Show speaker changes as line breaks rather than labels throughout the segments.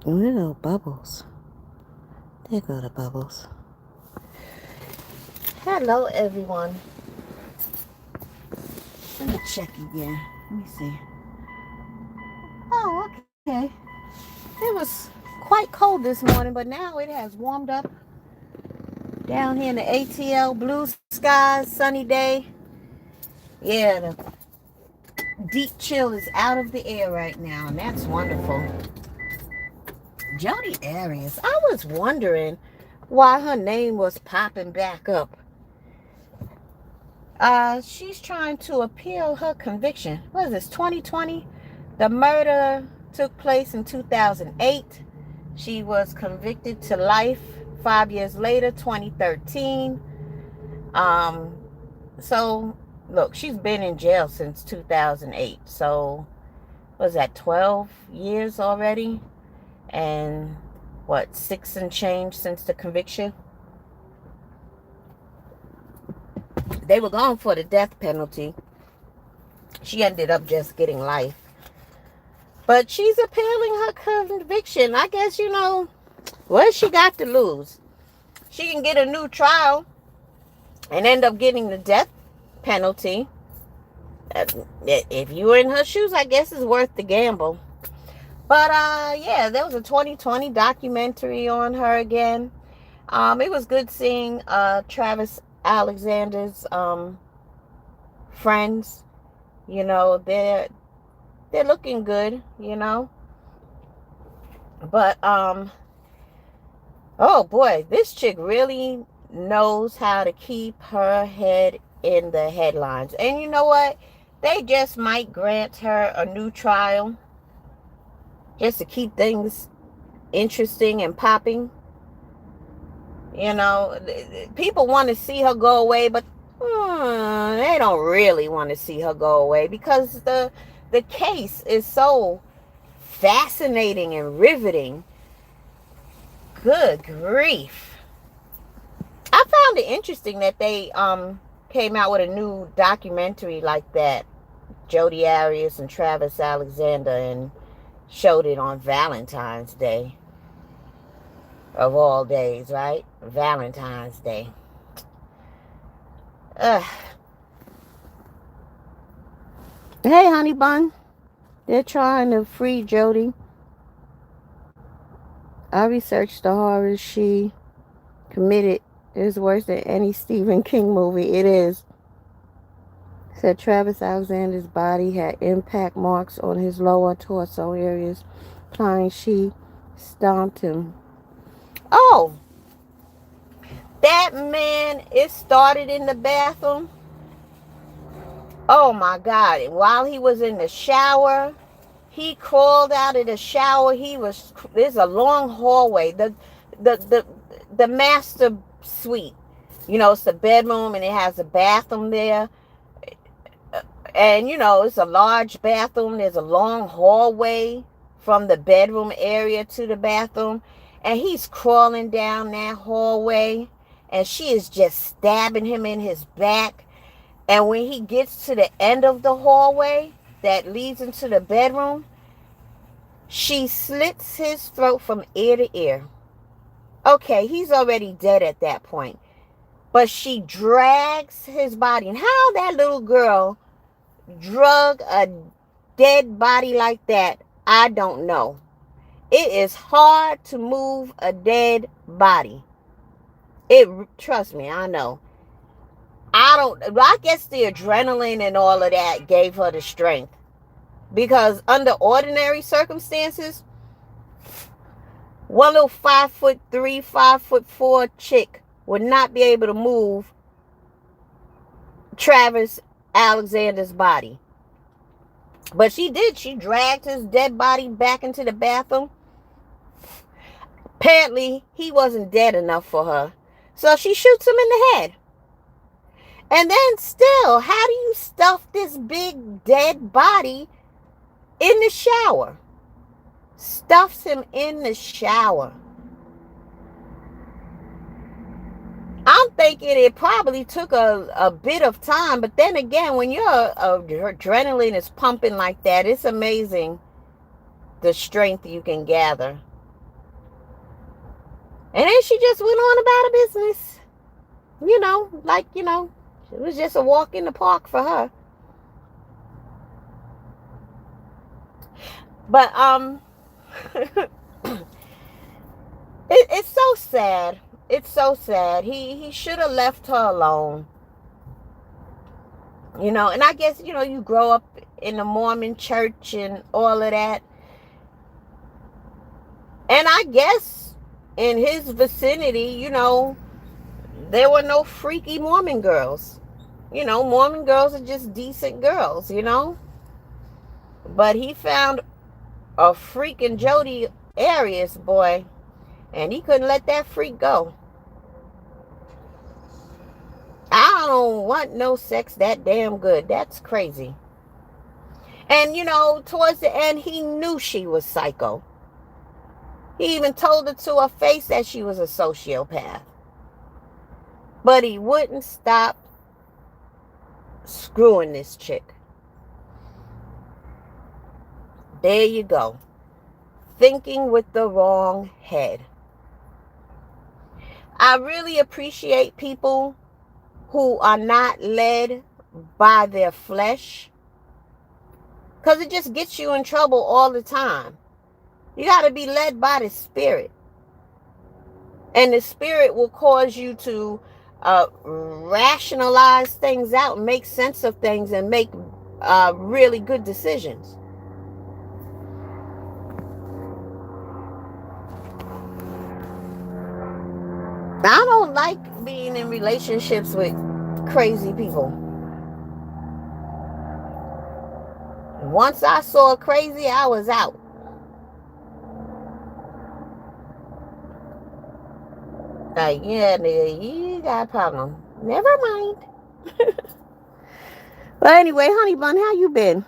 Little Bubbles. There go the Bubbles. Hello, everyone. Let me check again. Let me see. Oh, okay. It was quite cold this morning, but now it has warmed up down here in the ATL. Blue skies, sunny day. Yeah, the deep chill is out of the air right now, and that's wonderful. Jodi Arias. I was wondering why her name was popping back up. She's trying to appeal her conviction. What is this, 2020? The murder took place in 2008. She was convicted to life 5 years later, 2013. Um, so, look, she's been in jail since 2008. So, was that 12 years already? And what, 6 and change since the conviction? They were going for the death penalty. She ended up just getting life. But she's appealing her conviction. I guess, what she got to lose? She can get a new trial and end up getting the death penalty. If you were in her shoes, I guess it's worth the gamble. But, yeah, there was a 2020 documentary on her again. It was good seeing Travis Alexander's friends. They're looking good. But oh boy, this chick really knows how to keep her head in the headlines. And you know what? They just might grant her a new trial just to keep things interesting and popping. People want to see her go away, but they don't really want to see her go away because the case is so fascinating and riveting. Good grief. I found it interesting that they came out with a new documentary like that, Jodi Arias and Travis Alexander, and showed it on Valentine's Day. Of all days, right? Valentine's Day. Ugh. Hey, honey bun. They're trying to free Jodi. I researched the horrors she committed. It's worse than any Stephen King movie. It is. Said Travis Alexander's body had impact marks on his lower torso areas, implying she stomped him. Oh, that man, it started in the bathroom. Oh my God. While he was in the shower, he crawled out of the shower. There's a long hallway. The master suite. It's the bedroom and it has a bathroom there. And it's a large bathroom. There's a long hallway from the bedroom area to the bathroom. And he's crawling down that hallway. And she is just stabbing him in his back. And when he gets to the end of the hallway that leads into the bedroom, she slits his throat from ear to ear. Okay, he's already dead at that point. But she drags his body. And how that little girl drug a dead body like that, I don't know. It is hard to move a dead body. Trust me, I know. I guess the adrenaline and all of that gave her the strength. Because under ordinary circumstances, one little 5'3", 5'4" chick would not be able to move Travis Alexander's body. But she did. She dragged his dead body back into the bathroom. Apparently, he wasn't dead enough for her. So she shoots him in the head. And then still, how do you stuff this big dead body in the shower? Stuffs him in the shower. I'm thinking it probably took a bit of time. But then again, when your adrenaline is pumping like that, it's amazing the strength you can gather. And then she just went on about her business. It was just a walk in the park for her. But it's so sad. It's so sad. He should have left her alone. And I guess, you grow up in the Mormon church and all of that. And I guess in his vicinity, there were no freaky Mormon girls. Mormon girls are just decent girls. But he found a freaking Jodi Arias boy, and he couldn't let that freak go. I don't want no sex that damn good. That's crazy. And, towards the end, he knew she was psycho. He even told her to her face that she was a sociopath. But he wouldn't stop screwing this chick. There you go. Thinking with the wrong head. I really appreciate people who are not led by their flesh, because it just gets you in trouble all the time. You got to be led by the Spirit. And the Spirit will cause you to rationalize things out, make sense of things, and make really good decisions. I don't like being in relationships with crazy people. Once I saw crazy, I was out. Like, yeah, nigga, you got a problem. Never mind. But anyway, honey bun, how you been?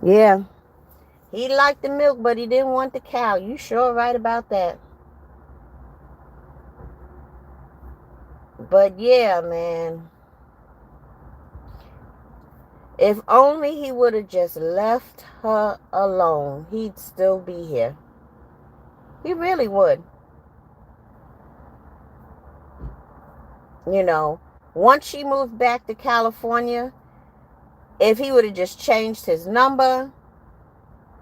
Yeah. He liked the milk, but he didn't want the cow. You sure right about that. But yeah, man. If only he would have just left her alone, he'd still be here. He really would. Once she moved back to California, if he would have just changed his number,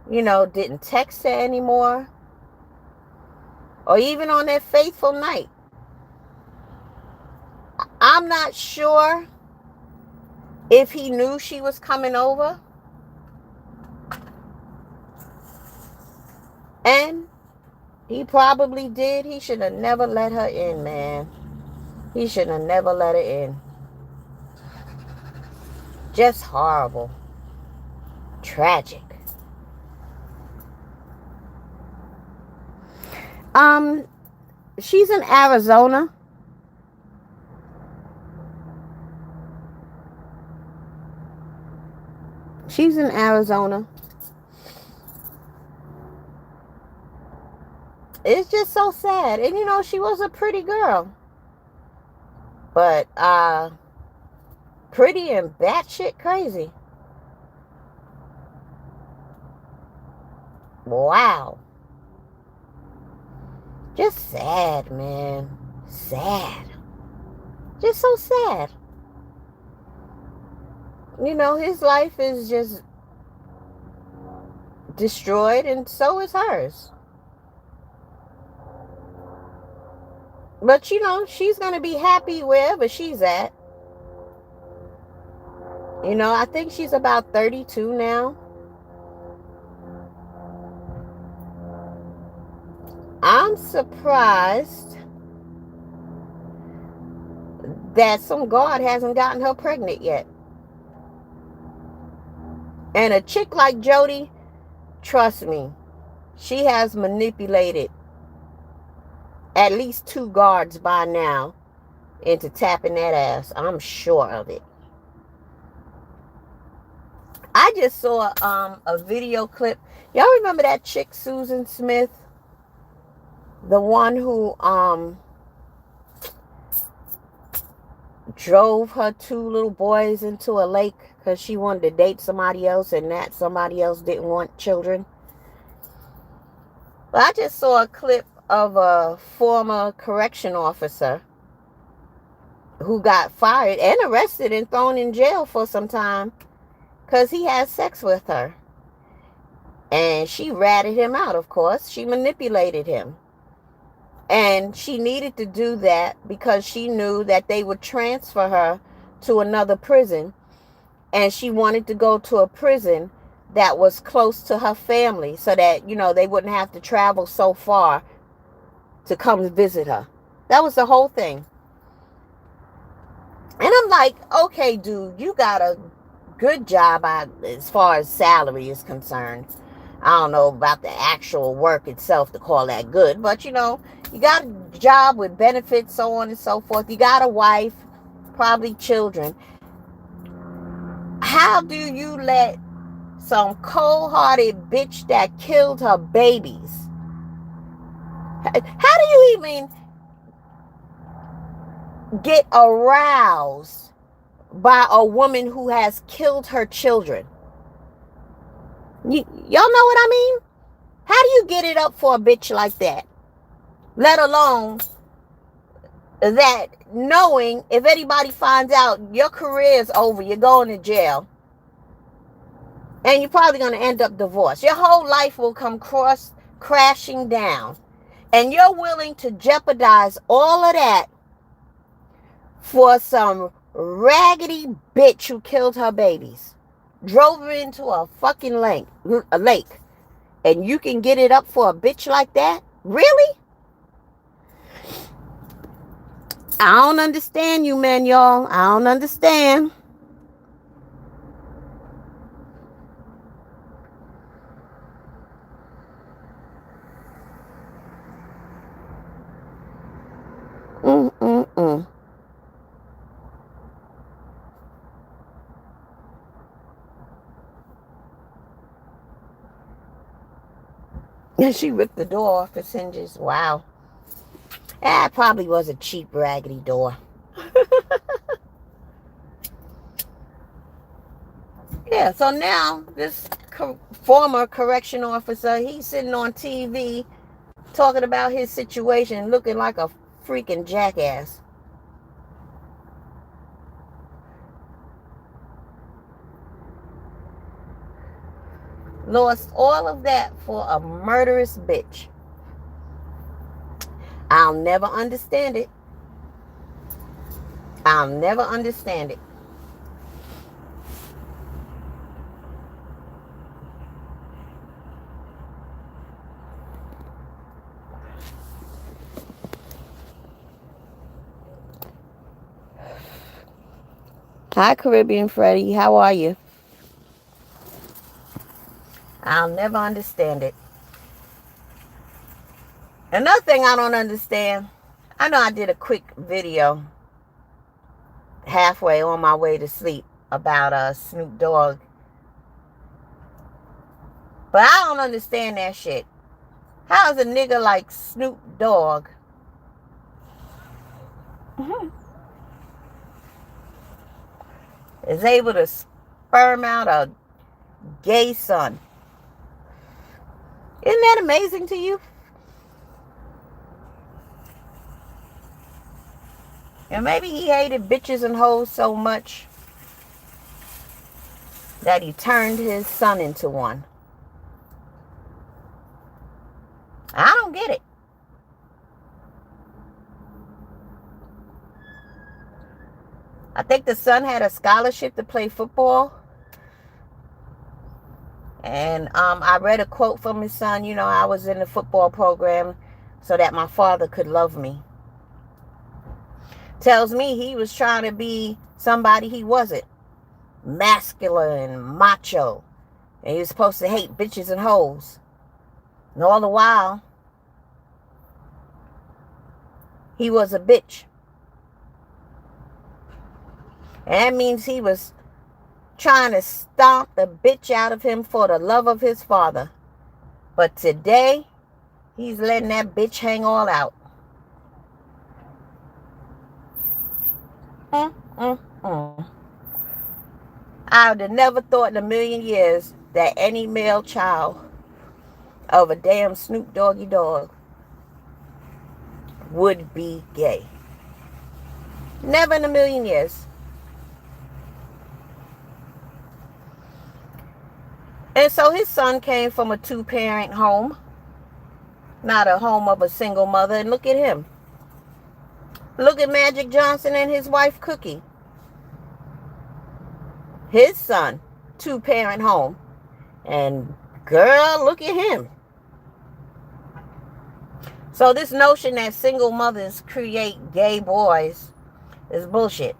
didn't text her anymore, or even on that fateful night, I'm not sure if he knew she was coming over. And he probably did. He should have never let her in, man. He should have never let her in. Just horrible. Tragic. She's in Arizona. She's in Arizona. It's just so sad. And she was a pretty girl. But pretty and batshit crazy. Wow. Just sad, man. Sad. Just so sad. His life is just destroyed, and so is hers. But, she's going to be happy wherever she's at. I think she's about 32 now. I'm surprised that some guard hasn't gotten her pregnant yet. And a chick like Jodi, trust me, she has manipulated at least 2 guards by now into tapping that ass. I'm sure of it. I just saw a video clip. Y'all remember that chick, Susan Smith? The one who drove her two little boys into a lake because she wanted to date somebody else and that somebody else didn't want children. But I just saw a clip of a former correction officer who got fired and arrested and thrown in jail for some time because he had sex with her. And she ratted him out, of course. She manipulated him. And she needed to do that because she knew that they would transfer her to another prison. And she wanted to go to a prison that was close to her family so that, you know, they wouldn't have to travel so far to come visit her. That was the whole thing. And I'm like, okay, dude, you got a good job as far as salary is concerned. I don't know about the actual work itself to call that good, but you know, you got a job with benefits, so on and so forth. You got a wife, probably children. How do you let some cold-hearted bitch that killed her babies, how do you even get aroused by a woman who has killed her children? Y'all know what I mean? How do you get it up for a bitch like that? Let alone that knowing if anybody finds out your career is over, you're going to jail. And you're probably going to end up divorced. Your whole life will come crashing down. And you're willing to jeopardize all of that for some raggedy bitch who killed her babies. Drove her into a fucking lake. And you can get it up for a bitch like that? Really? I don't understand you men, y'all. I don't understand. And she ripped the door off its hinges. Wow. That probably was a cheap, raggedy door. Yeah, so now this former correction officer, he's sitting on TV talking about his situation, looking like a freaking jackass. Lost all of that for a murderous bitch. I'll never understand it. I'll never understand it. Hi, Caribbean Freddie. How are you? I'll never understand it. Another thing I don't understand, I know I did a quick video halfway on my way to sleep about Snoop Dogg. But I don't understand that shit. How is a nigga like Snoop Dogg is able to sperm out a gay son? Isn't that amazing to you? And maybe he hated bitches and hoes so much that he turned his son into one. I don't get it. I think the son had a scholarship to play football. And I read a quote from his son, you know, I was in the football program so that my father could love me. Tells me he was trying to be somebody he wasn't. Masculine, macho. And he was supposed to hate bitches and hoes. And all the while, he was a bitch. And that means he was trying to stomp the bitch out of him for the love of his father. But today, He's letting that bitch hang all out. Mm, mm, mm. I would have never thought in a million years that any male child of a damn Snoop Doggy Dogg would be gay. Never in a million years. And so his son came from a two-parent home, not a home of a single mother. And look at him. Look at Magic Johnson and his wife Cookie. His son, two-parent home. And girl, look at him. So this notion that single mothers create gay boys is bullshit.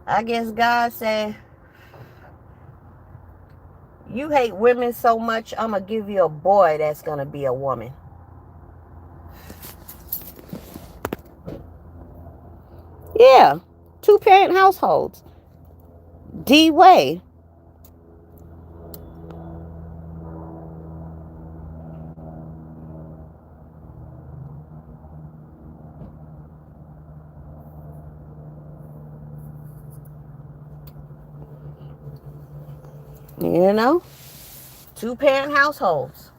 I guess God said, you hate women so much, I'm going to give you a boy that's going to be a woman. Yeah, two-parent households. D-Way. You know? Two-parent households.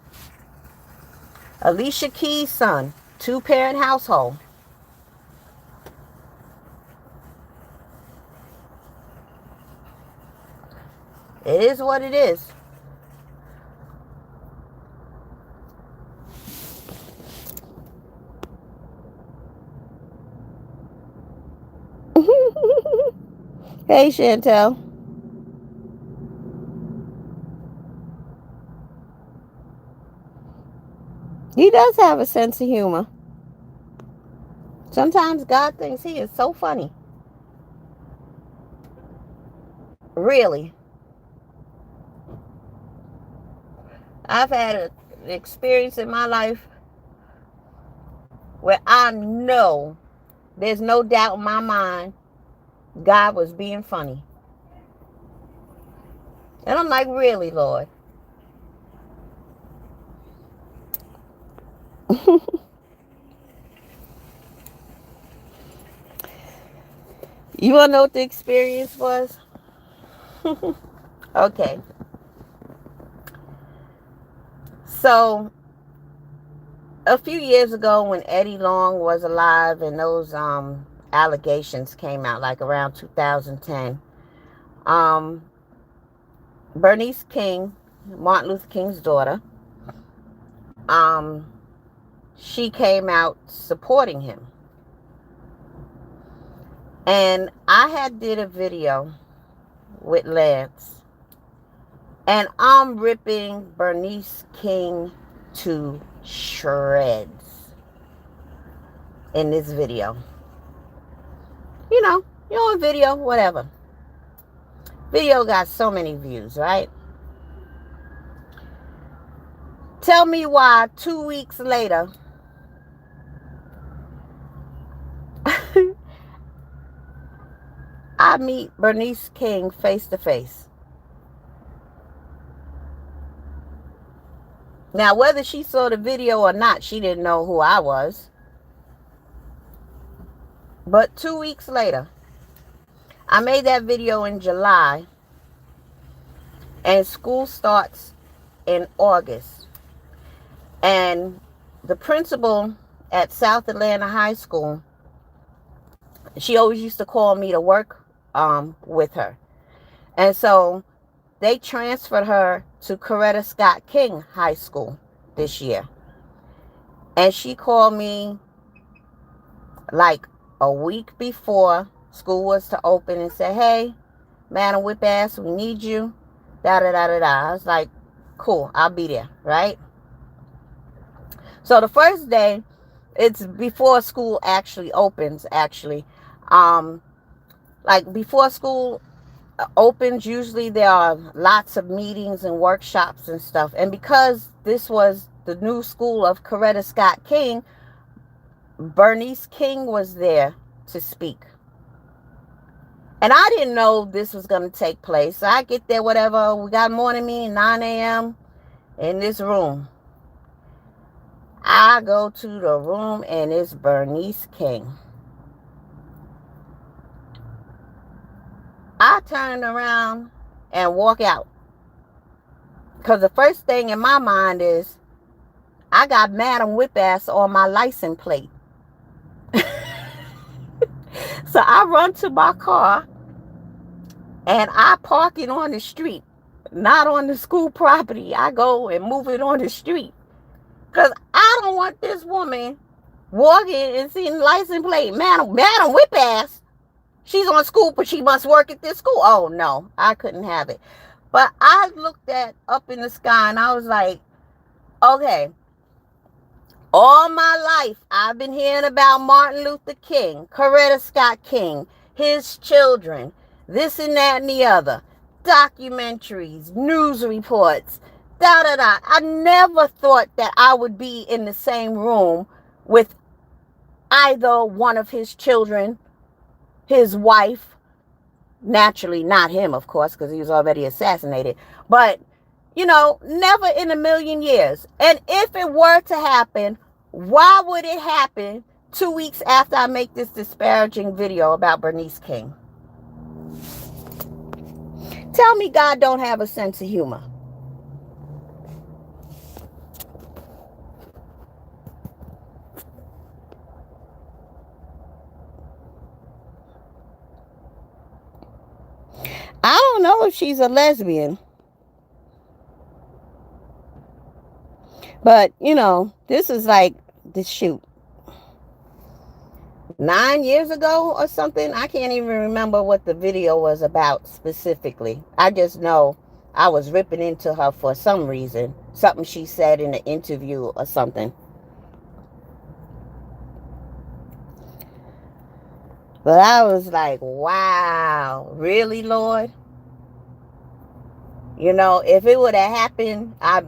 Alicia Keys' son, two-parent household. It is what it is. Hey, Chantel. He does have a sense of humor. Sometimes God thinks he is so funny. Really. I've had an experience in my life where I know, there's no doubt in my mind, God was being funny. And I'm like, really, Lord? You want to know what the experience was? Okay. So, a few years ago when Eddie Long was alive and those allegations came out, like around 2010, Bernice King, Martin Luther King's daughter, she came out supporting him. And I had did a video with Lance, and I'm ripping Bernice King to shreds in this video. You know, video, whatever. Video got so many views, right? Tell me why 2 weeks later I meet Bernice King face to face. Now, whether she saw the video or not, she didn't know who I was. But 2 weeks later, I made that video in July, and school starts in August. And the principal at South Atlanta High School, she always used to call me to work with her. And so they transferred her to Coretta Scott King High School this year. And she called me like a week before school was to open and said, hey, Madam Whip Ass, we need you. Da da da da da. I was like, cool, I'll be there, right? So the first day, it's before school actually opens, actually. Like before school opens, usually there are lots of meetings and workshops and stuff. And because this was the new school of Coretta Scott King, Bernice King was there to speak. And I didn't know this was going to take place. So I get there, whatever. We got morning meeting, 9 a.m. in this room. I go to the room and it's Bernice King. I turn around and walk out. Because the first thing in my mind is, I got Madam Whip Ass on my license plate. So I run to my car and I park it on the street. Not on the school property. I go and move it on the street. Because I don't want this woman walking and seeing the license plate. Madam Whip Ass. She's on school, but she must work at this school. Oh, no. I couldn't have it. But I looked at up in the sky and I was like, okay. All my life, I've been hearing about Martin Luther King, Coretta Scott King, his children, this and that and the other, documentaries, news reports, da-da-da. I never thought that I would be in the same room with either one of his children, his wife, naturally not him, of course, because he was already assassinated, but never in a million years. And if it were to happen, why would it happen 2 weeks after I make this disparaging video about Bernice King? Tell me God don't have a sense of humor. I don't know if she's a lesbian. But, this is like the shoot. 9 years ago or something. I can't even remember what the video was about specifically. I just know I was ripping into her for some reason. Something she said in an interview or something. But I was like, wow, really, Lord? If it would have happened, I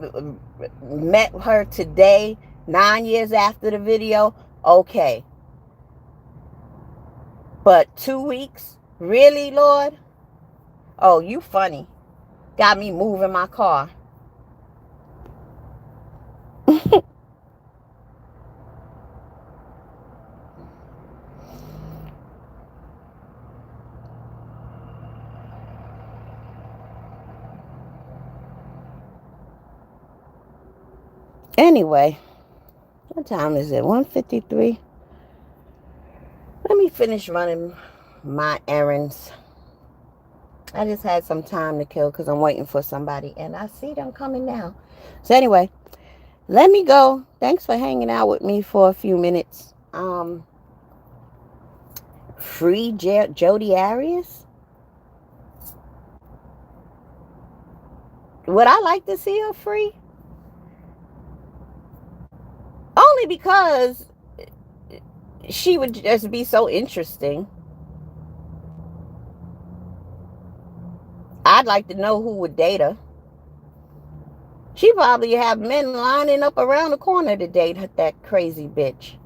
met her today, 9 years after the video, okay. But 2 weeks? Really, Lord? Oh, you funny. Got me moving my car. Anyway, what time is it? 1:53. Let me finish running my errands. I just had some time to kill because I'm waiting for somebody. And I see them coming now. So anyway, let me go. Thanks for hanging out with me for a few minutes. Free Jodi Arias? Would I like to see her free? Only because she would just be so interesting. I'd like to know who would date her. She probably have men lining up around the corner to date that crazy bitch.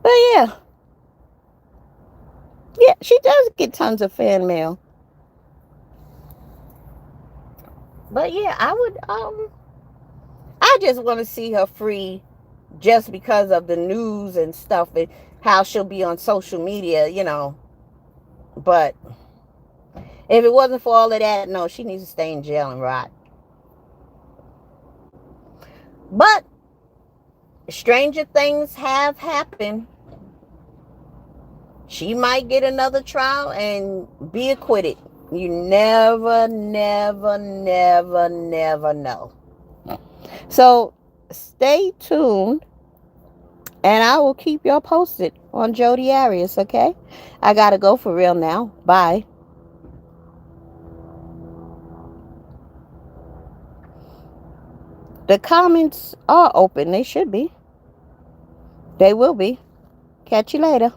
But yeah, she does get tons of fan mail. But yeah, I just want to see her free just because of the news and stuff and how she'll be on social media, But if it wasn't for all of that, no, she needs to stay in jail and rot. But stranger things have happened. She might get another trial and be acquitted. You never, never, never, never know. So stay tuned and I will keep y'all posted on Jodi Arias, okay? I gotta go for real now. Bye. The comments are open. They should be. They will be. Catch you later.